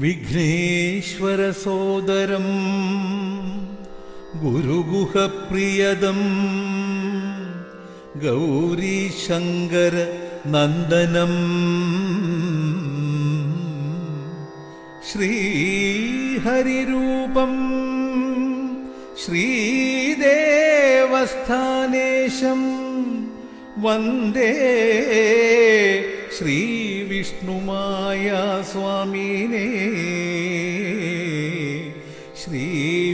విఘ్నేశ్వర సోదరం గురుగుహ ప్రియదం గౌరీ శంకర నందనం శ్రీహరిరూపం శ్రీదేవస్థానేశం వందే శ్రీ విష్ణుమాయా స్వామినే శ్రీ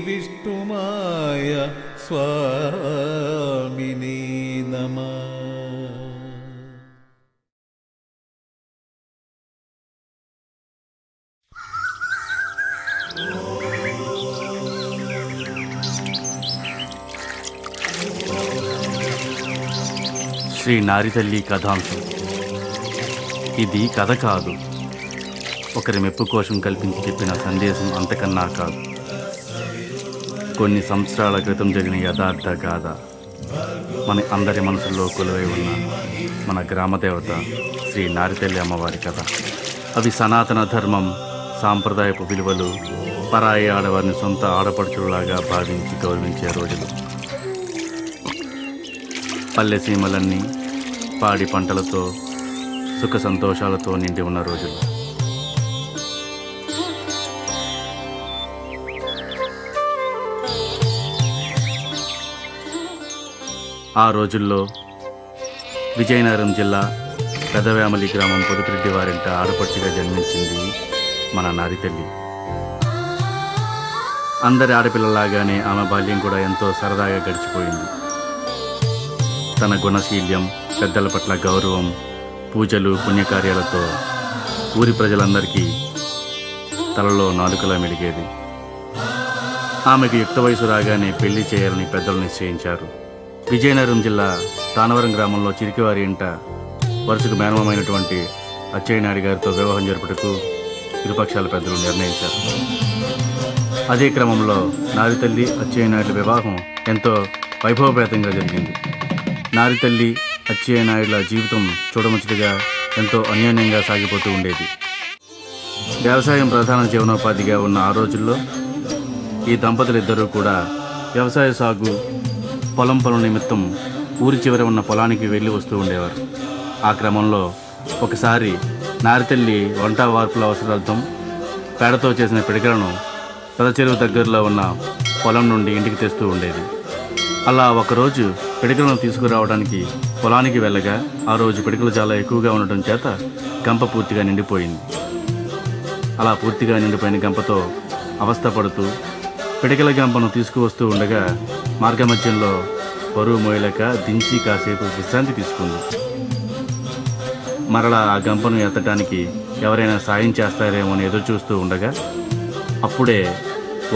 విష్ణుమాయా స్వామినే నమః. శ్రీ నారితల్లి కథాంశం. ఇది కథ కాదు, ఒకరి మెప్పు కోసం కల్పించి చెప్పిన సందేశం అంతకన్నా కాదు. కొన్ని సంవత్సరాల క్రితం జరిగిన యథార్థ గాథ. మన అందరి మనసుల్లో కొలువై ఉన్న మన గ్రామదేవత శ్రీ నారితల్లి అమ్మవారి కథ. అవి సనాతన ధర్మం, సాంప్రదాయపు విలువలు, పరాయి ఆడవారిని సొంత ఆడపడుచులాగా భావించి గౌరవించే రోజులు. పల్లె సీమలన్నీ పాడి పంటలతో సుఖ సంతోషాలతో నిండి ఉన్న రోజులు. ఆ రోజుల్లో విజయనగరం జిల్లా పెదవేమలి గ్రామం పొదుపురెడ్డి వారింట ఆడపడుచుగా జన్మించింది మన నారితల్లి. అందరి ఆడపిల్లలాగానే ఆమె బాల్యం కూడా ఎంతో సరదాగా గడిచిపోయింది. తన గుణశీల్యం, పెద్దల పట్ల గౌరవం, పూజలు, పుణ్యకార్యాలతో ఊరి ప్రజలందరికీ తలలో నాలుకలా మెలిగేది. ఆమెకు యుక్త వయసు రాగానే పెళ్లి చేయాలని పెద్దలు నిశ్చయించారు. విజయనగరం జిల్లా తానవరం గ్రామంలో చిరికివారి ఇంట వరుసకు మేనమైనటువంటి అచ్చయ్యనాయుడు గారితో వివాహం జరుపుటకు ఇరుపక్షాల పెద్దలు నిర్ణయించారు. అదే క్రమంలో నారితల్లి అచ్చయ్యనాయుడుల వివాహం ఎంతో వైభవపేతంగా జరిగింది. నారితల్లి అచ్చయ్యనాయుడుల జీవితం చూడముచ్చటగా ఎంతో అన్యోన్యంగా సాగిపోతూ ఉండేది. వ్యవసాయం ప్రధాన జీవనోపాధిగా ఉన్న ఆ రోజుల్లో ఈ దంపతులిద్దరూ కూడా వ్యవసాయ సాగు, పొలం పనుల నిమిత్తం ఊరి చివర ఉన్న పొలానికి వెళ్ళి వస్తూ ఉండేవారు. ఆ క్రమంలో ఒకసారి నారితల్లి వంట వార్పుల అవసరార్థం పేడతో చేసిన పిడకలను పెద్ద చెరువు దగ్గరలో ఉన్న పొలం నుండి ఇంటికి తెస్తూ ఉండేది. అలా ఒకరోజు పిడకలను తీసుకురావడానికి పొలానికి వెళ్ళగా ఆ రోజు పిడకలు చాలా ఎక్కువగా ఉండటం చేత గంప పూర్తిగా నిండిపోయింది. అలా పూర్తిగా నిండిపోయిన గంపతో అవస్థపడుతూ పిడకల గంపను తీసుకువస్తూ ఉండగా మార్గమధ్యంలో బరువు మోయలేక దించి కాసేపు విశ్రాంతి తీసుకుంది. మరలా ఆ గంపను ఎత్తడానికి ఎవరైనా సాయం చేస్తారేమో అని ఎదురు చూస్తూ ఉండగా అప్పుడే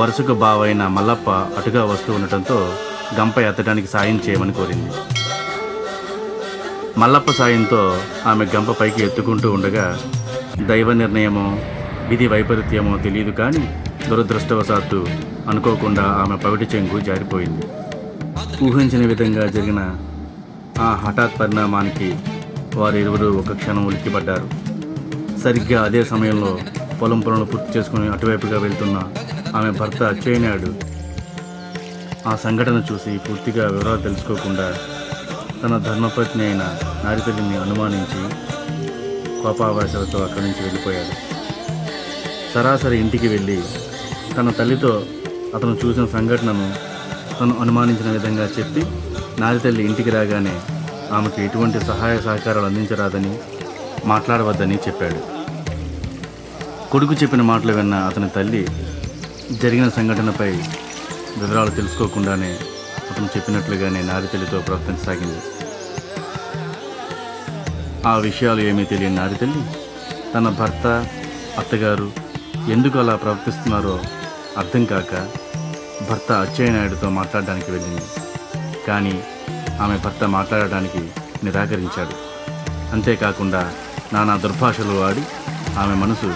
వరుసకు బావైన మల్లప్ప అటుగా వస్తూ ఉండటంతో గంప ఎత్తడానికి సాయం చేయమని కోరింది. మల్లప్ప సాయంతో ఆమె గంప పైకి ఎత్తుకుంటూ ఉండగా దైవ నిర్ణయమో విధి వైపరీత్యమో తెలియదు కానీ దురదృష్టవశాత్తు అనుకోకుండా ఆమె పవిటి చెంగు జారిపోయింది. ఊహించిన విధంగా జరిగిన ఆ హఠాత్ పరిణామానికి వారిరువురు ఒక క్షణం ఉలిక్కిపడ్డారు. సరిగ్గా అదే సమయంలో పొలం పనులు పూర్తి చేసుకుని అటువైపుగా వెళ్తున్న ఆమె భర్త అచ్చయ్యనాయుడు ఆ సంఘటన చూసి పూర్తిగా వివరాలు తెలుసుకోకుండా తన ధర్మపత్ని అయిన నారితల్లిని అనుమానించి కోపావేశాలతో అక్కడి నుంచి వెళ్ళిపోయాడు. సరాసరి ఇంటికి వెళ్ళి తన తల్లితో అతను చూసిన సంఘటనను తను అనుమానించిన విధంగా చెప్పి నారితల్లి ఇంటికి రాగానే ఆమెకు ఎటువంటి సహాయ సహకారాలు అందించరాదని, మాట్లాడవద్దని చెప్పాడు. కొడుకు చెప్పిన మాటలు విన్న అతని తల్లి జరిగిన సంఘటనపై వివరాలు తెలుసుకోకుండానే అతను చెప్పినట్లుగానే నారితల్లితో ప్రవర్తించసాగింది. ఆ విషయాలు ఏమీ తెలియని నారితల్లి తన భర్త, అత్తగారు ఎందుకు అలా ప్రవర్తిస్తున్నారో అర్థం కాక భర్త అచ్చయ్యనాయుడుతో మాట్లాడడానికి వెళ్ళింది. కానీ ఆమె భర్త మాట్లాడడానికి నిరాకరించాడు. అంతేకాకుండా నానా దుర్భాషలు ఆడి ఆమె మనసు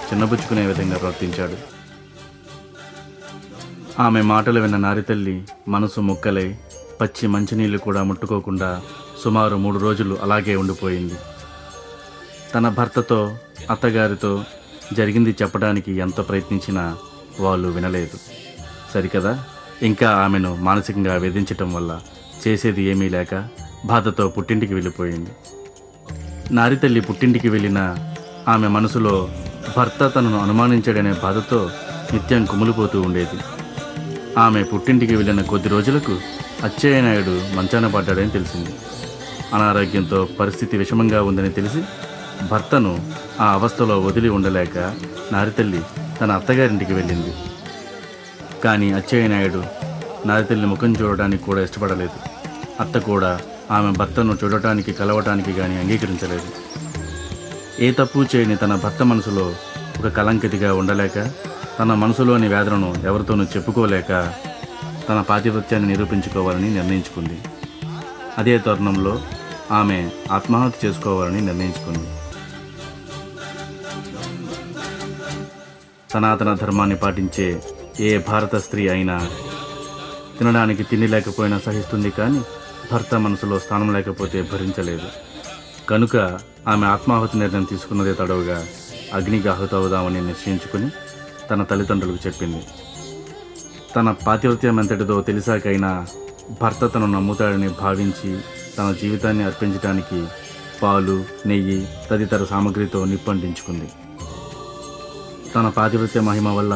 చిన్నబుచ్చుకునే విధంగా ప్రవర్తించాడు. ఆమె మాటలు విన్న నారితల్లి మనసు ముక్కలై పచ్చి మంచినీళ్లు కూడా ముట్టుకోకుండా సుమారు 3 రోజులు అలాగే ఉండిపోయింది. తన భర్తతో, అత్తగారితో జరిగింది చెప్పడానికి ఎంత ప్రయత్నించినా వాళ్ళు వినలేదు. సరికదా, ఇంకా ఆమెను మానసికంగా వేధించటం వల్ల చేసేది ఏమీ లేక బాధతో పుట్టింటికి వెళ్ళిపోయింది. నారితల్లి పుట్టింటికి వెళ్ళిన ఆమె మనసులో భర్త తనను అనుమానించాడనే బాధతో నిత్యం కుమిలిపోతూ ఉండేది. ఆమె పుట్టింటికి వెళ్ళిన కొద్ది రోజులకు అచ్చయ్య నాయుడు మంచాన పడ్డాడని తెలిసింది. అనారోగ్యంతో పరిస్థితి విషమంగా ఉందని తెలిసి భర్తను ఆ అవస్థలో వదిలి ఉండలేక నారితల్లి తన అత్తగారింటికి వెళ్ళింది. కానీ అచ్చయ్య నాయుడు నారితల్లి ముఖం చూడటానికి కూడా ఇష్టపడలేదు. అత్త కూడా ఆమె భర్తను చూడటానికి కలవటానికి కానీ అంగీకరించలేదు. ఏ తప్పు చేయని తన భర్త మనసులో ఒక కలంకితిగా ఉండలేక, తన మనసులోని వేదనను ఎవరితోనూ చెప్పుకోలేక తన పాతివృత్యాన్ని నిరూపించుకోవాలని నిర్ణయించుకుంది. అదే తరుణంలో ఆమె ఆత్మహత్య చేసుకోవాలని నిర్ణయించుకుంది. సనాతన ధర్మాన్ని పాటించే ఏ భారత స్త్రీ అయినా తినడానికి తిండి లేకపోయినా సహిస్తుంది, కానీ భర్త మనసులో స్థానం లేకపోతే భరించలేదు. కనుక ఆమె ఆత్మాహుతి నిర్ణయం తీసుకున్నదే తడవుగా అగ్నికి ఆహుతవుదామని నిశ్చయించుకుని తన తల్లిదండ్రులకు చెప్పింది. తన పాతివృత్యం ఎంతటిదో తెలిసాకైనా భర్త తనను నమ్ముతాడని భావించి తన జీవితాన్ని అర్పించడానికి పాలు, నెయ్యి తదితర సామగ్రితో నిప్పంటించుకుంది. తన పాతివృత్య మహిమ వల్ల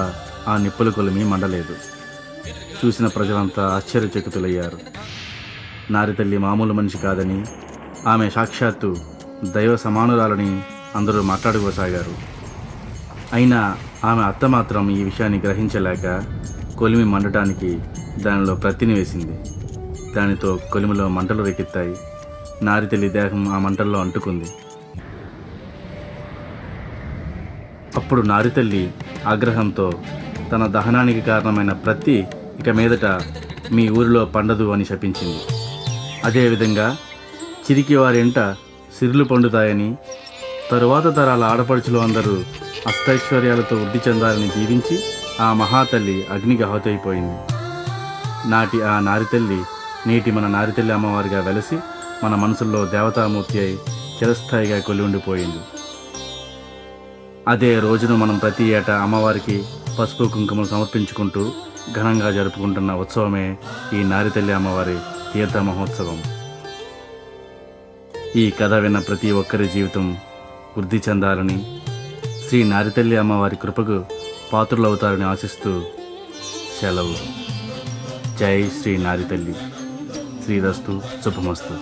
ఆ నిప్పుల కొలిమి మండలేదు. చూసిన ప్రజలంతా ఆశ్చర్యచకితులయ్యారు. నారితల్లి మామూలు మనిషి కాదని, ఆమె సాక్షాత్తు దైవ సమానురాలని అందరూ మాట్లాడుకోసాగారు. అయినా ఆమె అత్త మాత్రం ఈ విషయాన్ని గ్రహించలేక కొలిమి మండటానికి దానిలో ప్రత్తిని వేసింది. దానితో కొలిమిలో మంటలు రేకెత్తాయి. నారితల్లి దేహం ఆ మంటల్లో అంటుకుంది. అప్పుడు నారితల్లి ఆగ్రహంతో తన దహనానికి కారణమైన ప్రత్తి ఇక మీదట మీ ఊరిలో పండదు అని శపించింది. అదేవిధంగా చిరికి వారింట సిరులు పండుతాయని, తరువాత తరాల ఆడపడుచులు అందరూ అష్టైశ్వర్యాలతో వృద్ధి చెందాలని దీవించి ఆ మహాతల్లి అగ్నికి ఆహుతైపోయింది. నాటి ఆ నారితల్లి నేటి మన నారితల్లి అమ్మవారిగా వెలసి మన మనసుల్లో దేవతామూర్తి అయి చిరస్థాయిగా కొలి ఉండిపోయింది. అదే రోజును మనం ప్రతి ఏటా అమ్మవారికి పసుపు కుంకుమలు సమర్పించుకుంటూ ఘనంగా జరుపుకుంటున్న ఉత్సవమే ఈ నారితల్లి అమ్మవారి తీర్థ మహోత్సవం. ఈ కథ విన్న ప్రతి ఒక్కరి జీవితం వృద్ధి చెందాలని, శ్రీ నారితల్లి అమ్మవారి కృపకు పాత్రులవుతారని ఆశిస్తూ సెలవు. జై శ్రీ నారితల్లి. శ్రీరస్తు, శుభమస్తు.